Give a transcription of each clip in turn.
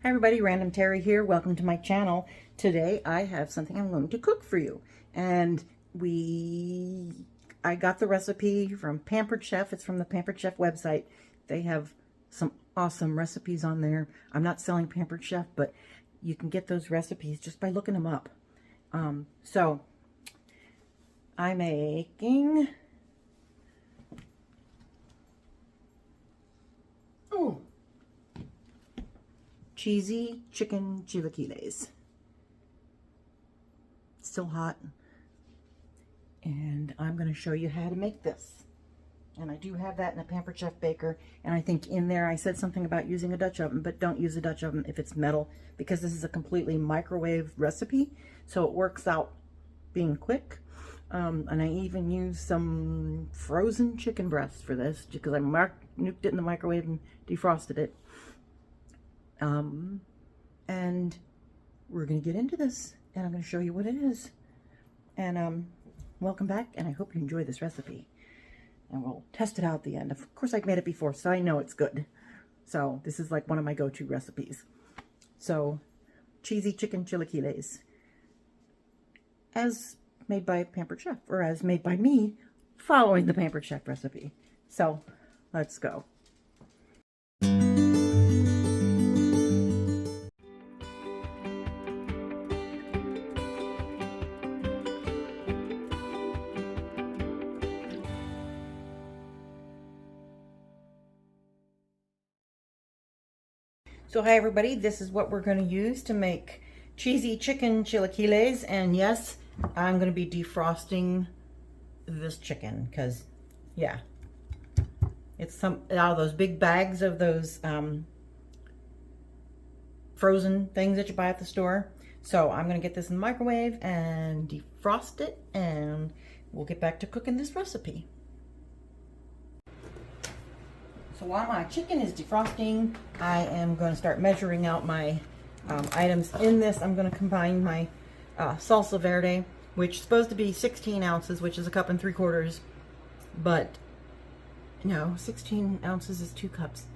Hi everybody, Random Terry here. Welcome to my channel. Today I have something I'm going to cook for you. And I got the recipe from Pampered Chef. It's from the Pampered Chef website. They have some awesome recipes on there. I'm not selling Pampered Chef, but you can get those recipes just by looking them up. So I'm making cheesy chicken chilaquiles. It's still hot, and I'm going to show you how to make this. And I do have that in a Pampered Chef baker, and I think in there I said something about using a Dutch oven, but don't use a Dutch oven if it's metal, because this is a completely microwave recipe, so it works out being quick. And I even used some frozen chicken breasts for this, because I nuked it in the microwave and defrosted it. And we're going to get into this, and I'm going to show you what it is. And welcome back, and I hope you enjoy this recipe. And we'll test it out at the end. Of course, I've made it before, so I know it's good. So this is like one of my go-to recipes. So, cheesy chicken chilaquiles, as made by Pampered Chef, or as made by me, following the Pampered Chef recipe. So, let's go. So hi everybody, this is what we're going to use to make cheesy chicken chilaquiles. And yes, I'm going to be defrosting this chicken because, yeah, it's some out of those big bags of those frozen things that you buy at the store. So I'm going to get this in the microwave and defrost it, and we'll get back to cooking this recipe. So while my chicken is defrosting, I am going to start measuring out my items in this. I'm going to combine my salsa verde, which is supposed to be 16 ounces, which is a cup and 3/4. But no, 16 ounces is 2 cups.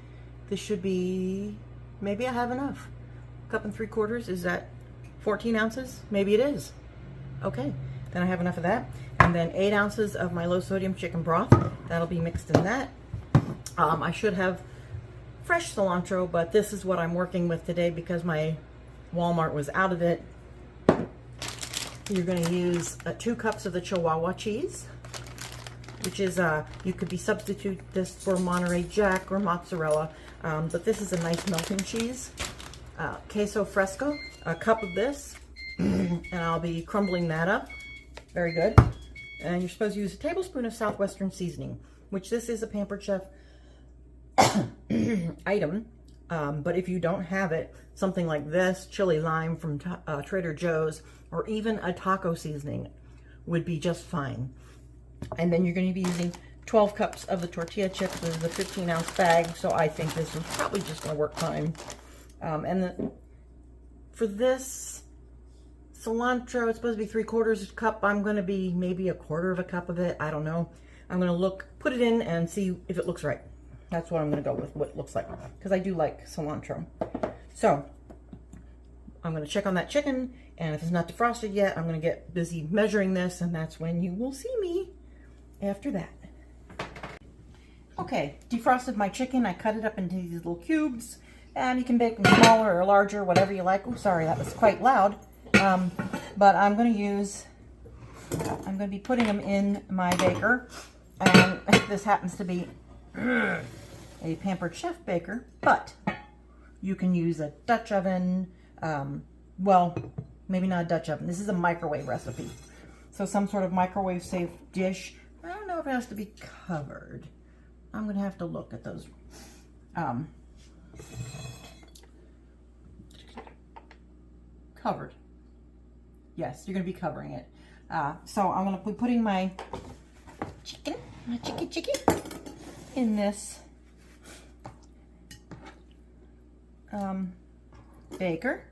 This should be, maybe I have enough. Cup and 3/4, is that 14 ounces? Maybe it is. Okay, then I have enough of that. And then 8 ounces of my low sodium chicken broth. That'll be mixed in that. I should have fresh cilantro, but this is what I'm working with today because my Walmart was out of it. You're going to use 2 cups of the Chihuahua cheese, which is, you could substitute this for Monterey Jack or mozzarella, but this is a nice melting cheese. Queso fresco, a cup of this, and I'll be crumbling that up. Very good. And you're supposed to use a tablespoon of Southwestern seasoning, which this is a Pampered Chef item, but if you don't have it, something like this, chili lime from Trader Joe's, or even a taco seasoning would be just fine. And then you're going to be using 12 cups of the tortilla chips. This is a 15-ounce bag, so I think this is probably just going to work fine. For this cilantro, it's supposed to be 3/4 cup. I'm going to be maybe 1/4 cup of it. I don't know. I'm going to put it in and see if it looks right. That's what I'm going to go with, what it looks like, because I do like cilantro. So I'm going to check on that chicken, and if it's not defrosted yet, I'm going to get busy measuring this, and that's when you will see me after that. Okay, defrosted my chicken. I cut it up into these little cubes, and you can make them smaller or larger, whatever you like. Oh, sorry, that was quite loud. But I'm going to be putting them in my baker, and this happens to be a Pampered Chef baker, but you can use a Dutch oven. Well, maybe not a Dutch oven. This is a microwave recipe. So some sort of microwave safe dish. I don't know if it has to be covered. I'm going to have to look at those. Covered. Yes, you're going to be covering it. So I'm going to be putting my chicken in this baker,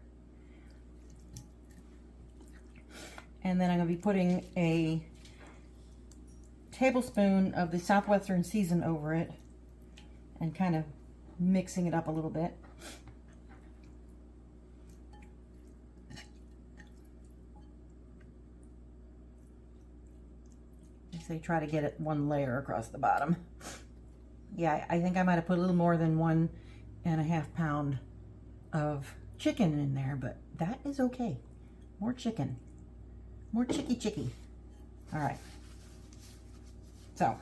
and then I'm going to be putting a tablespoon of the Southwestern season over it and kind of mixing it up a little bit. say try to get it one layer across the bottom. Yeah, I think I might have put a little more than 1.5 pounds of chicken in there, but that is okay. More chicken. More chicky. All right. So.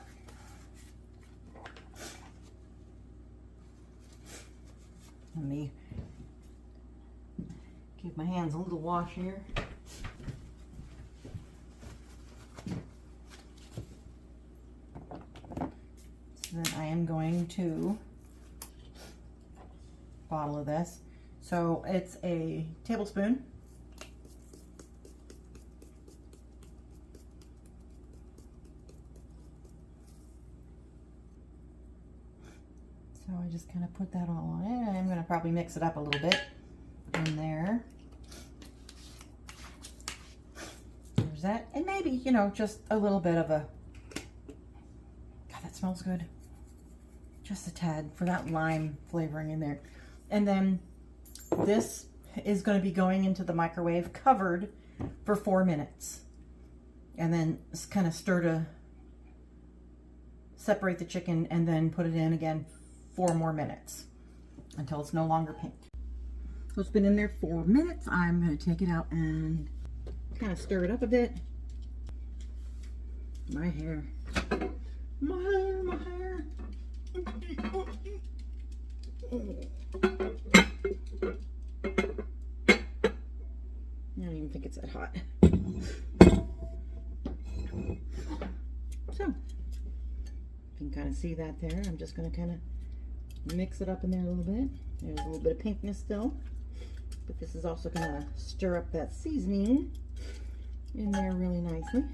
Let me give my hands a little wash here. So then I am going to bottle of this. So it's a tablespoon. So I just kind of put that all on it. I'm going to probably mix it up a little bit in there. There's that. And maybe, you know, just a little bit of a, God, that smells good. Just a tad for that lime flavoring in there. And then this is going to be going into the microwave covered for 4 minutes. And then just kind of stir to separate the chicken and then put it in again 4 more minutes until it's no longer pink. So it's been in there 4 minutes. I'm going to take it out and kind of stir it up a bit. My hair. My hair. I don't even think it's that hot. So, you can kind of see that there. I'm just going to kind of mix it up in there a little bit. There's a little bit of pinkness still, but this is also going to stir up that seasoning in there really nicely.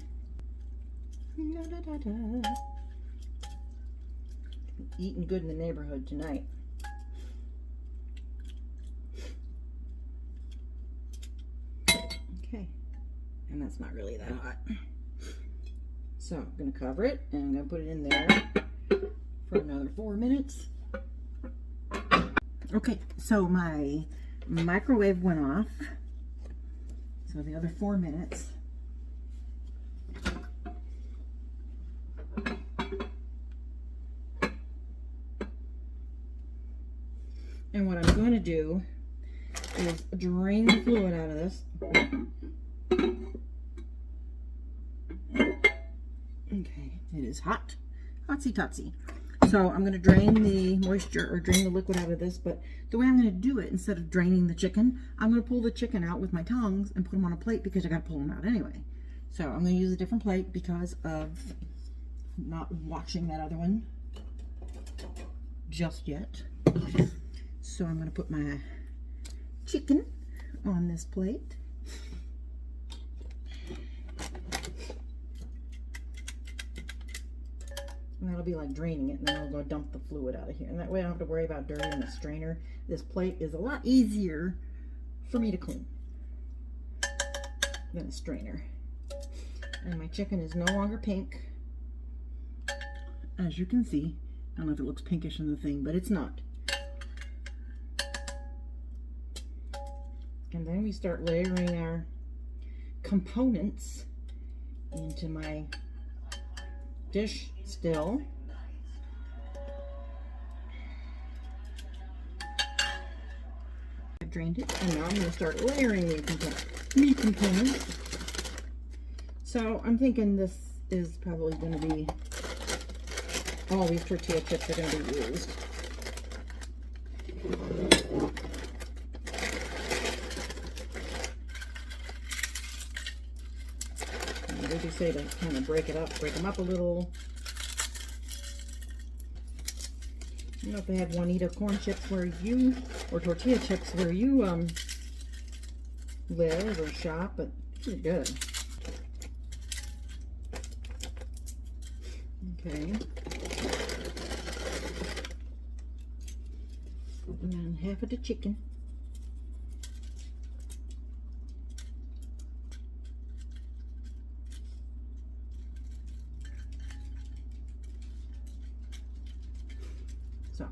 Da, da, da, da. Eating good in the neighborhood tonight. Okay, and that's not really that hot. So I'm going to cover it and I'm going to put it in there for another 4 minutes. Okay, so my microwave went off. So the other 4 minutes. And what I'm going to do is drain the fluid out of this. Okay, it is hot. Hotsy-totsy. So I'm going to drain the moisture or drain the liquid out of this, but the way I'm going to do it, instead of draining the chicken, I'm going to pull the chicken out with my tongs and put them on a plate because I got to pull them out anyway. So I'm going to use a different plate because of not watching that other one just yet. So I'm going to put my chicken on this plate. And that'll be like draining it, and then I'll go dump the fluid out of here. And that way I don't have to worry about dirtying the strainer. This plate is a lot easier for me to clean than a strainer. And my chicken is no longer pink. As you can see, I don't know if it looks pinkish in the thing, but it's not. And then we start layering our components into my dish still. I've drained it, and now I'm going to start layering the meat components. So I'm thinking this is probably going to be, all these tortilla chips are going to be used. They do say to kind of break them up a little. I don't know if they have Juanita corn chips where you, or tortilla chips where you live or shop, but they're good. Okay. And then half of the chicken. So.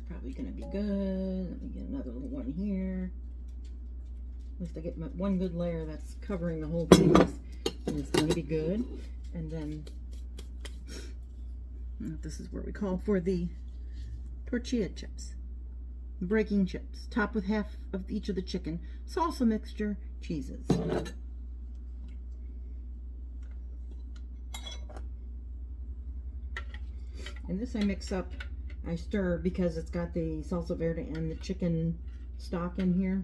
probably going to be good. Let me get another little one here. At least I get one good layer that's covering the whole piece, and it's going to be good. And then this is where we call for the tortilla chips, breaking chips, topped with half of each of the chicken, salsa mixture, cheeses. And this I mix up, I stir because it's got the salsa verde and the chicken stock in here,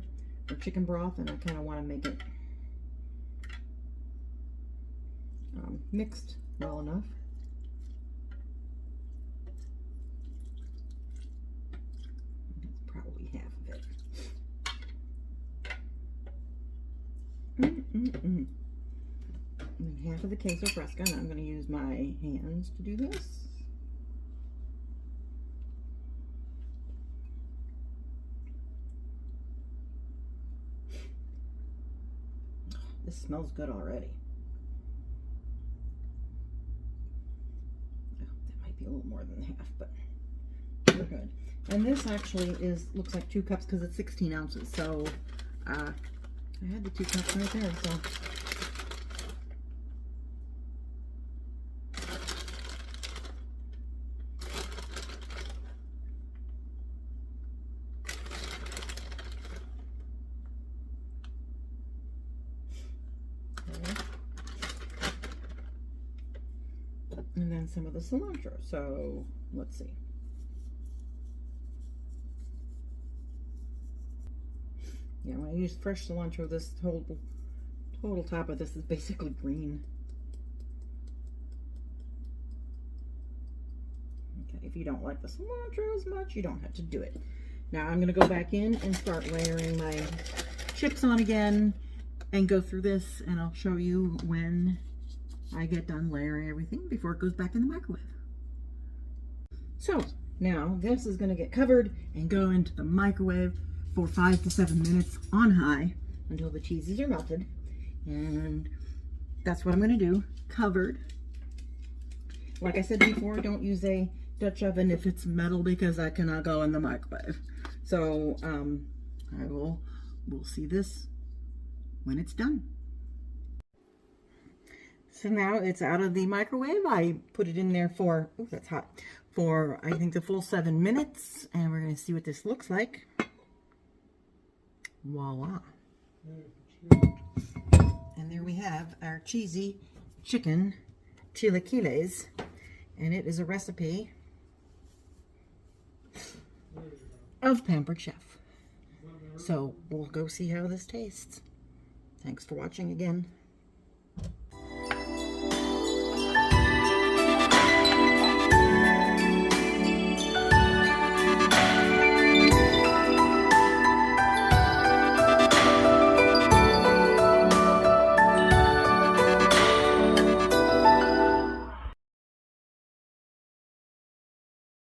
or chicken broth, and I kind of want to make it mixed well enough. That's probably half of it. And half of the queso fresca, and I'm going to use my hands to do this. This smells good already. Oh, that might be a little more than half, but we're good. And this actually looks like 2 cups because it's 16 ounces. So I had the 2 cups right there. So and then some of the cilantro. So let's see. Yeah, when I use fresh cilantro, this total top of this is basically green. Okay, if you don't like the cilantro as much, you don't have to do it. Now I'm going to go back in and start layering my chips on again and go through this, and I'll show you when I get done layering everything before it goes back in the microwave. So now this is going to get covered and go into the microwave for 5 to 7 minutes on high until the cheeses are melted. And that's what I'm going to do, covered. Like I said before, don't use a Dutch oven if it's metal because that cannot go in the microwave. So we'll see this when it's done. So now it's out of the microwave. I put it in there for, oh, that's hot, for I think the full 7 minutes, and we're going to see what this looks like. Voila. And there we have our cheesy chicken chilaquiles, and it is a recipe of Pampered Chef. So we'll go see how this tastes. Thanks for watching again.